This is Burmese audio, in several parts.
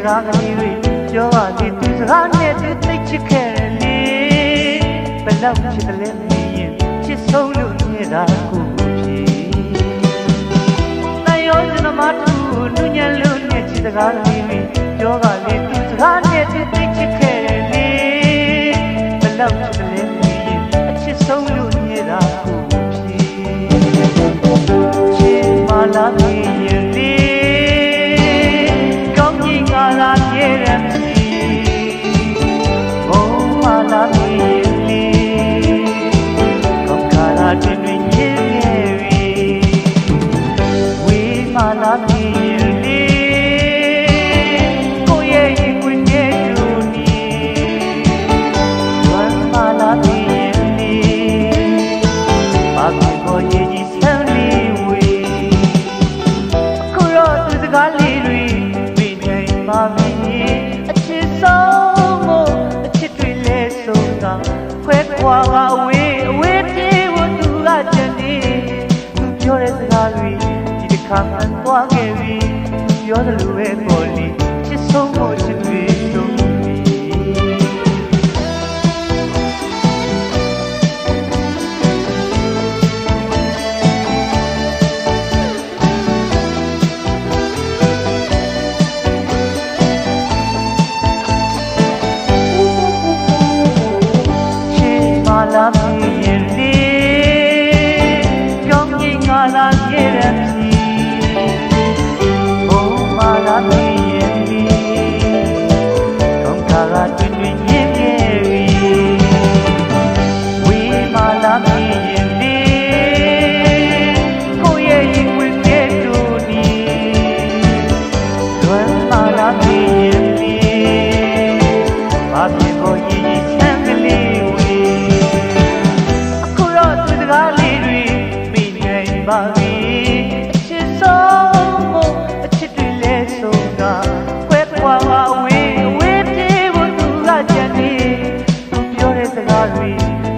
ကားကလေးတွေပြောပါလေသူစကားနဲ့သူသိချစ်ခဲ့တယ်လေဘယ်လောက်ချစ်တယ်လဲမင်းရင်ချစ်ဆုံးလို့နေတာကိုဖြစ်နိုင်ရောကျွန်တော်မတူနူးညံ့လို့နဲ့ချစ်စကားကလေးတွေပြောပါလေသူစကားနဲ့သူသိချစ်ခဲ့တယ်လေဘယ်လောက်ချစ်တယ်လဲမင်းရင်အချစ်ဆုံးလို့နေတာကိုဖြစ်ချစ်မလားမင်းရင်လေကောင်းကြီးငါလာပြည့်တယ်ဘုံမလားမင်းလေကောင်းခါလာတွင်တွင်ညင်ခဲ့ပြီဝေးမလားမင်းလေကိုရဲ့ရင်ခွင်ရဲ့တူနီဝမ်းမလားမင်းလေဘာဖြစ်ပေါ်ရဲ့ကြီးဆန်းလေးဝေးအခုတော့သူစကားလေးတွေမိနိုင်ပါပြီအချစ်ဆုံးမို့အချစ်တွေလဲဆုံးတာခွဲခွာကအဝေးပြေးဖို့သူကကြံနေသူပြောတဲ့စကားတွေဒီတစ်ခါမှန်သွားခဲ့ပြီသူပြောသလိုပဲပေါ်လေချစ်ဆုံးမို့ချစ်တွေဆုံးပြီလာမင်းလေကောင်းကြီးငါလာခဲ့တယ်ဘုံမလာမင်းလေကောင်းခါကတွင်တွင်ညင်ခဲ့ပြီဝေးမလာမင်းလေကိုရဲ့ရင်ဝင်တဲ့တူနီလွမ်းမလာမင်းလေဘာဖြစ်ပေါ်ရင်ဆန်းကလေးပါပြီအချစ်ဆုံးမို့အချစ်တွေလဲဆုံးတာခွဲခွာအဝေးပြေးဖို့သူကကြံနေသူပြောတဲ့စကားတွေ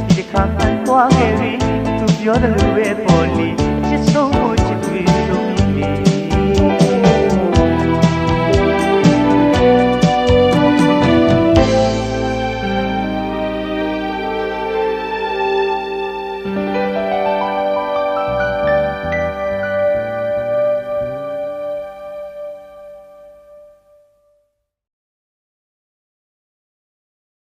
ဒီတစ်ခါမှန်သွားခဲ့ပြီသူပြောတယ်လို့ပဲပေါ်လီ